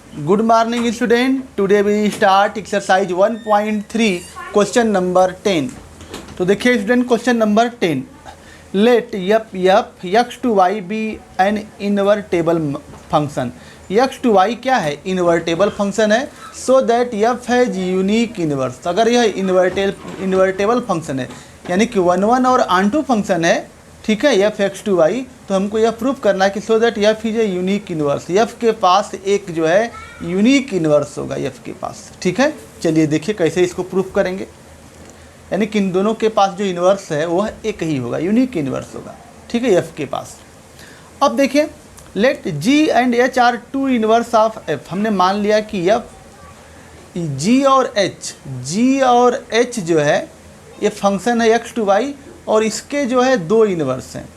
Good morning student. Today we start exercise 1.3 question number 10। तो देखिए student question number 10। Let f x to y be an invertible function. X to y क्या है? Invertible function है। So that f है unique inverse. अगर यह invertible function है यानी कि 1 और आंटू फंक्शन है, ठीक है, एफ एक्स टू वाई, तो हमको यह प्रूफ करना है कि so that F is a unique inverse. F के पास एक जो है यूनिक इन्वर्स होगा एफ के पास, ठीक है। चलिए देखिए कैसे इसको प्रूफ करेंगे। यानी कि इन दोनों के पास जो इन्वर्स है वह एक ही होगा, यूनिक इन्वर्स होगा, ठीक है, एफ के पास। अब देखिए let g and h are two inverse of f. हमने मान लिया कि एफ जी और एच जो है ये फंक्शन है एक्स टू वाई, और इसके जो है दो इन्वर्स हैं,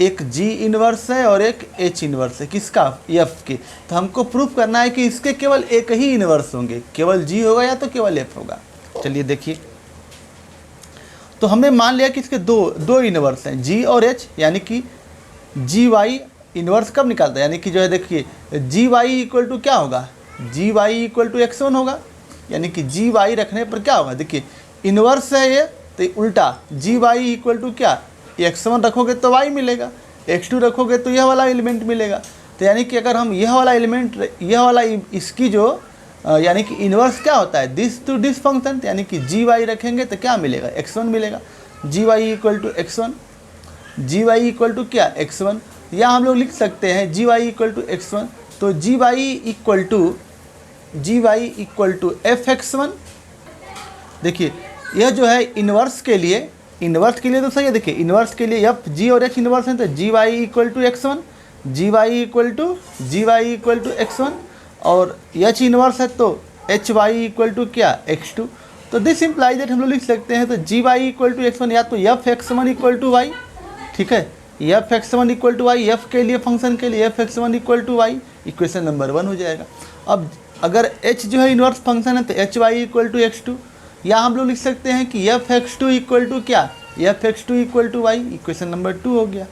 एक जी इन्वर्स है और एक एच इन्वर्स है। किसका? एफ के। तो हमको प्रूफ करना है कि इसके केवल एक ही इन्वर्स होंगे, केवल जी होगा या तो केवल एफ होगा। चलिए देखिए, तो हमने मान लिया कि इसके दो इन्वर्स हैं, जी और एच, यानी कि जी वाई इन्वर्स कब निकालता है, यानी कि जो है देखिए जी वाई इक्वल टू क्या होगा, जी वाई इक्वल टू x1 होगा। यानी कि जी वाई रखने पर क्या होगा, देखिए इन्वर्स है ये, तो उल्टा जी वाई इक्वल टू क्या, x1 रखोगे तो y मिलेगा, x2 रखोगे तो यह वाला एलिमेंट मिलेगा। तो यानी कि अगर हम यह वाला एलिमेंट, यह वाला इसकी जो यानी कि इन्वर्स क्या होता है, दिस टू दिस फंक्शन, यानी कि जी वाई रखेंगे तो क्या मिलेगा, x1 मिलेगा। G y equal to x1, g y equal to क्या, x1, या हम लोग लिख सकते हैं जी वाई इक्वल टू x1, तो g y equal to f x1। देखिए यह जो है इन्वर्स के लिए तो सही है। देखिए इन्वर्स के लिए एफ जी और एच इन्वर्स हैं, तो g y equal to x1, g y equal to x1, और एच इन्वर्स है तो एच वाई इक्वल टू क्या, x2। तो दिस इम्प्लाइज दैट हम लोग लिख सकते हैं, तो g y equal to x1 या तो F x1 equal to y, ठीक है, f x1 equal to y, f के लिए फंक्शन के लिए f x1 equal to y, equation number 1 हो जाएगा। अब अगर h जो है इन्वर्स फंक्शन है तो H Y equal to x2, या हम लोग लिख सकते हैं कि एफ x2 इक्वल टू क्या, f x2 equal to y, equation number 2 हो गया।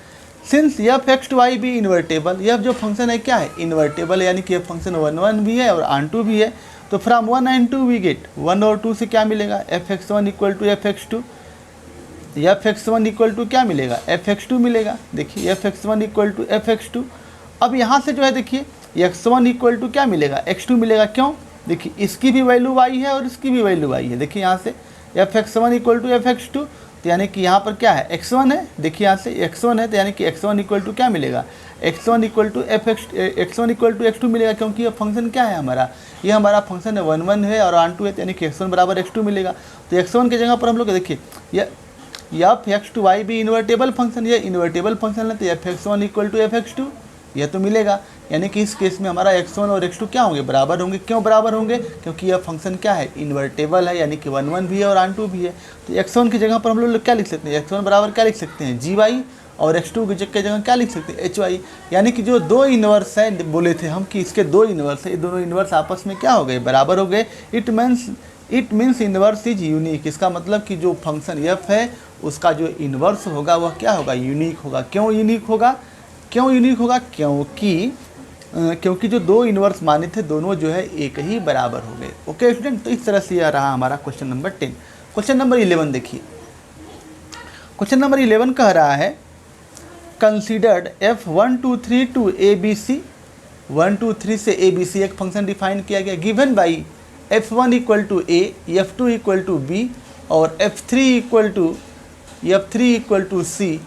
Since f x to y भी इन्वर्टेबल, यह जो फंक्शन है क्या है, इन्वर्टेबल, यानी कि यह फंक्शन 1 भी है और आन 2 भी है, तो फ्रॉम 1 and 2 वी गेट 1 और 2 से क्या मिलेगा, f x1 equal to f x2, f x1 equal to क्या मिलेगा, एफ x2 मिलेगा। देखिए F x1 equal to f x2। अब यहाँ से जो है देखिए x1 इक्वल टू क्या मिलेगा, x2 मिलेगा। क्यों? देखिए इसकी भी वैल्यू y है और इसकी भी वैल्यू y है। देखिए यहाँ से F x1 equal to f x2, तो यानी कि यहाँ पर क्या है, x1 है। देखिए यहाँ से x1 है, तो यानी कि x1 इक्वल टू क्या मिलेगा, x1 equal to x1 equal to x2 मिलेगा, क्योंकि ये फंक्शन क्या है हमारा, ये हमारा फंक्शन है 1 है और आन 2 है, तो यानी कि x1 बराबर x2 मिलेगा। तो x1 की जगह पर हम लोग देखिए एफ एक्स टू वाई भी इन्वर्टेबल फंक्शन, ये इन्वर्टेबल फंक्शन है, तो F x1 equal to f x2 यह तो मिलेगा। यानी कि इस केस में हमारा x1 और x2 क्या होंगे, बराबर होंगे। क्यों बराबर होंगे? क्योंकि यह फंक्शन क्या है, इन्वर्टेबल है, यानी कि 1 भी है और आन 2 भी है। तो x1 की जगह पर हम लोग क्या लिख सकते हैं, x1 बराबर क्या लिख सकते हैं, जी वाई, और x2 की जगह क्या लिख सकते हैं, एच वाई। यानी कि जो दो इन्वर्स हैं, बोले थे हम कि इसके दो इन्वर्स है, ये दोनों इन्वर्स आपस में क्या हो गए, बराबर हो गए। It means inverse is unique. इसका मतलब कि जो फंक्शन एफ है उसका जो इन्वर्स होगा वह क्या होगा, यूनिक होगा। क्यों यूनिक होगा, क्योंकि जो दो इन्वर्स माने थे दोनों जो है एक ही बराबर हो गए। ओके स्टूडेंट, तो इस तरह से यह रहा हमारा क्वेश्चन नंबर 10। क्वेश्चन नंबर 11 देखिए। क्वेश्चन नंबर 11 कह रहा है considered f 1 2 3 to A B C, 1 2 3 से ए बी सी एक फंक्शन डिफाइन किया गया, given by f1 equal to A, f2 equal to B और f3 equal to C.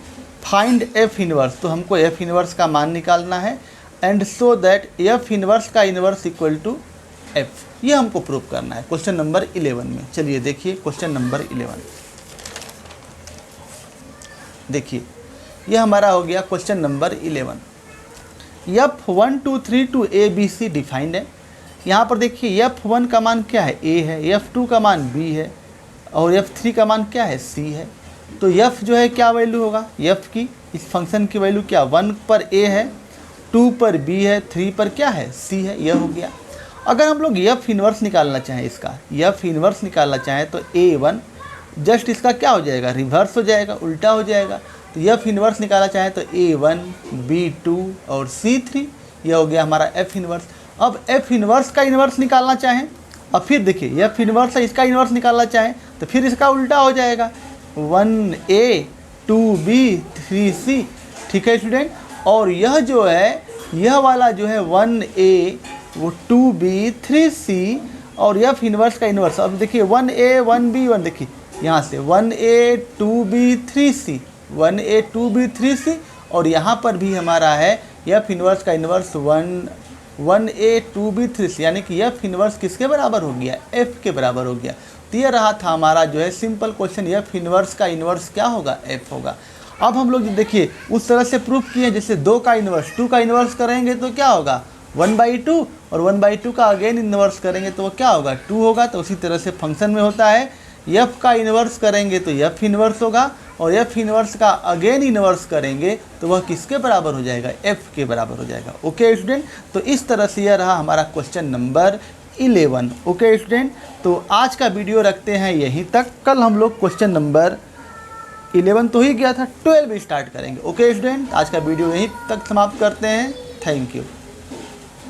Find f inverse, तो हमको f इन्वर्स का मान निकालना है, and so that f inverse का इन्वर्स इक्वल टू f, ये हमको प्रूव करना है क्वेश्चन नंबर 11 में। चलिए देखिए क्वेश्चन नंबर 11, देखिए यह हमारा हो गया question number 11। f1 2 3 to A B C defined है। यहाँ पर देखिए f1 का मान क्या है, a है, f2 का मान b है और f3 का मान क्या है, c है। तो f जो है क्या वैल्यू होगा, f की इस फंक्शन की वैल्यू क्या, 1 पर a है, 2 पर b है, 3 पर क्या है, c है, यह हो गया। अगर हम लोग f इन्वर्स निकालना चाहें, इसका f इन्वर्स निकालना चाहें तो a1 जस्ट इसका क्या हो जाएगा, रिवर्स हो जाएगा, उल्टा हो जाएगा। तो f इन्वर्स निकालना चाहें तो a1 b2 और c3, यह हो गया हमारा f इन्वर्स। अब एफ इन्वर्स का इन्वर्स निकालना चाहें, अब फिर देखिए एफ इन्वर्स है, इसका इन्वर्स निकालना चाहें तो फिर इसका उल्टा हो जाएगा 1a 2b 3c। ठीक है स्टूडेंट, और यह जो है यह वाला जो है 1a वो 2b 3c और एफ इन्वर्स का इन्वर्स। अब देखिए 1a 1b 1, देखिए यहाँ से 1a 2b 3c 1a 2b 3c और यहाँ पर भी हमारा है एफ इन्वर्स का इन्वर्स 1a 2b 3c, यानी कि एफ इन्वर्स किसके बराबर हो गया, एफ के बराबर हो गया। तो ये रहा था हमारा जो है सिंपल क्वेश्चन, एफ इन्वर्स का इन्वर्स क्या होगा, एफ होगा। अब हम लोग देखिए उस तरह से प्रूफ किए, जैसे 2 का इन्वर्स 2 का इन्वर्स करेंगे तो क्या होगा 1/2 और 1/2 का अगेन इन्वर्स करेंगे तो वो क्या होगा 2 होगा। तो उसी तरह से फंक्शन में होता है, एफ का इन्वर्स करेंगे तो एफ इन्वर्स होगा और एफ इन्वर्स का अगेन इन्वर्स करेंगे तो वह किसके बराबर हो जाएगा, एफ के बराबर हो जाएगा। ओके स्टूडेंट, तो इस तरह से यह रहा हमारा क्वेश्चन नंबर 11। ओके स्टूडेंट, तो आज का वीडियो रखते हैं यहीं तक, कल हम लोग क्वेश्चन नंबर 11 तो ही गया था, 12 स्टार्ट करेंगे। ओके स्टूडेंट, आज का वीडियो यहीं तक समाप्त करते हैं। Thank you.